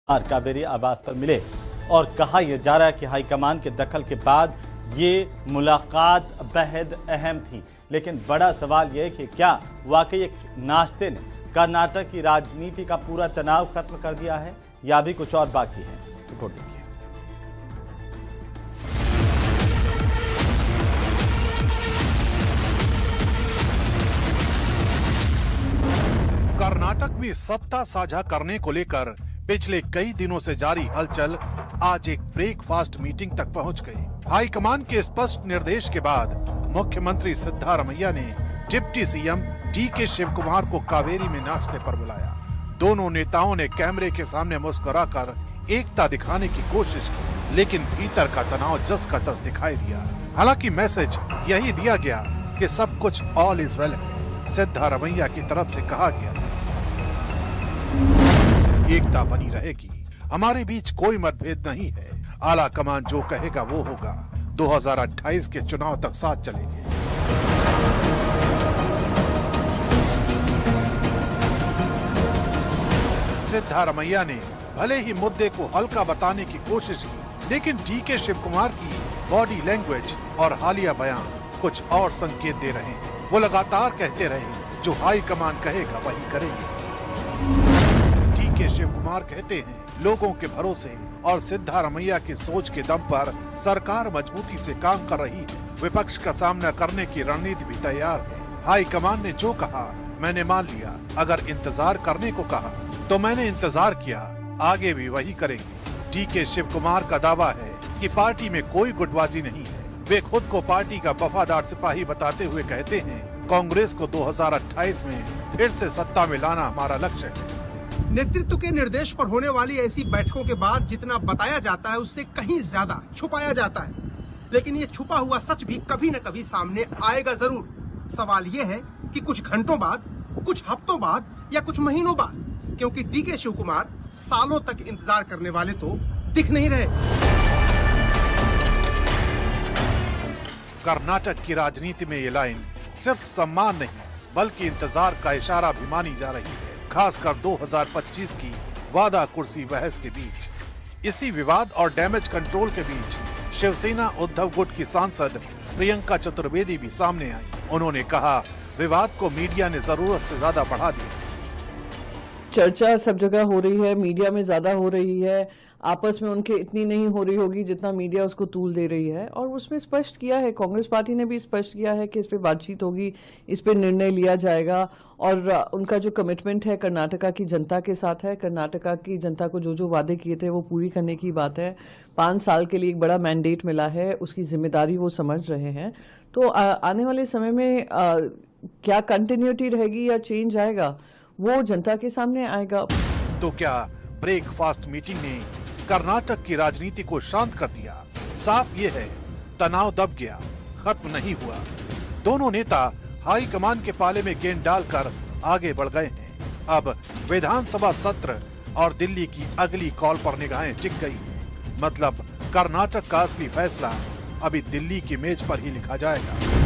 कावेरी आवास पर मिले और कहा यह जा रहा है कि हाईकमान के दखल के बाद ये मुलाकात बेहद अहम थी। लेकिन बड़ा सवाल यह है कि क्या वाकई एक नाश्ते ने कर्नाटक की राजनीति का पूरा तनाव खत्म कर दिया है या भी कुछ और बाकी है। रिपोर्ट देखिए। कर्नाटक में सत्ता साझा करने को लेकर पिछले कई दिनों से जारी हलचल आज एक ब्रेकफास्ट मीटिंग तक पहुंच गई। हाईकमान के स्पष्ट निर्देश के बाद मुख्यमंत्री सिद्धारमैया ने डिप्टी सीएम डीके शिवकुमार को कावेरी में नाश्ते पर बुलाया। दोनों नेताओं ने कैमरे के सामने मुस्कुराकर एकता दिखाने की कोशिश की, लेकिन भीतर का तनाव जस का तस दिखाई दिया। हालांकि मैसेज यही दिया गया कि सब कुछ ऑल इज वेल है। सिद्धारमैया की तरफ से कहा गया एकता बनी रहेगी, हमारे बीच कोई मतभेद नहीं है, आला कमान जो कहेगा वो होगा, 2028 के चुनाव तक साथ चलेंगे। सिद्धारमैया ने भले ही मुद्दे को हल्का बताने की कोशिश की, लेकिन डीके शिवकुमार की बॉडी लैंग्वेज और हालिया बयान कुछ और संकेत दे रहे हैं। वो लगातार कहते रहे जो हाई कमान कहेगा वही करेंगे। डीके शिवकुमार कहते हैं लोगों के भरोसे और सिद्धारमैया की सोच के दम पर सरकार मजबूती से काम कर रही है। विपक्ष का सामना करने की रणनीति भी तैयार है। हाई कमान ने जो कहा मैंने मान लिया, अगर इंतजार करने को कहा तो मैंने इंतजार किया, आगे भी वही करेंगे। डीके शिवकुमार का दावा है कि पार्टी में कोई गुटबाजी नहीं है। वे खुद को पार्टी का वफादार सिपाही बताते हुए कहते हैं कांग्रेस को 2028 में फिर से सत्ता में लाना हमारा लक्ष्य है। नेतृत्व के निर्देश पर होने वाली ऐसी बैठकों के बाद जितना बताया जाता है उससे कहीं ज्यादा छुपाया जाता है, लेकिन ये छुपा हुआ सच भी कभी न कभी सामने आएगा जरूर। सवाल ये है कि कुछ घंटों बाद, कुछ हफ्तों बाद या कुछ महीनों बाद, क्योंकि डीके शिवकुमार सालों तक इंतजार करने वाले तो दिख नहीं रहे। कर्नाटक की राजनीति में ये लाइन सिर्फ सम्मान नहीं बल्कि इंतजार का इशारा भी मानी जा रही है, खासकर 2025 की वादा कुर्सी बहस के बीच। इसी विवाद और डैमेज कंट्रोल के बीच शिवसेना उद्धव गुट की सांसद प्रियंका चतुर्वेदी भी सामने आई। उन्होंने कहा विवाद को मीडिया ने जरूरत से ज्यादा बढ़ा दिया। चर्चा सब जगह हो रही है, मीडिया में ज्यादा हो रही है, आपस में उनके इतनी नहीं हो रही होगी जितना मीडिया उसको तूल दे रही है। और उसमें स्पष्ट किया है, कांग्रेस पार्टी ने भी स्पष्ट किया है कि इस पे बातचीत होगी, इस पे निर्णय लिया जाएगा और उनका जो कमिटमेंट है कर्नाटका की जनता के साथ है। कर्नाटका की जनता को जो जो वादे किए थे वो पूरी करने की बात है। 5 साल के लिए एक बड़ा मैंडेट मिला है, उसकी जिम्मेदारी वो समझ रहे हैं। तो आने वाले समय में क्या कंटिन्यूटी रहेगी या चेंज आएगा वो जनता के सामने आएगा। तो क्या ब्रेकफास्ट मीटिंग ने कर्नाटक की राजनीति को शांत कर दिया? साफ ये है तनाव दब गया, खत्म नहीं हुआ। दोनों नेता हाई कमान के पाले में गेंद डालकर आगे बढ़ गए हैं। अब विधानसभा सत्र और दिल्ली की अगली कॉल पर निगाहें टिक गई हैं। मतलब कर्नाटक का असली फैसला अभी दिल्ली की मेज पर ही लिखा जाएगा।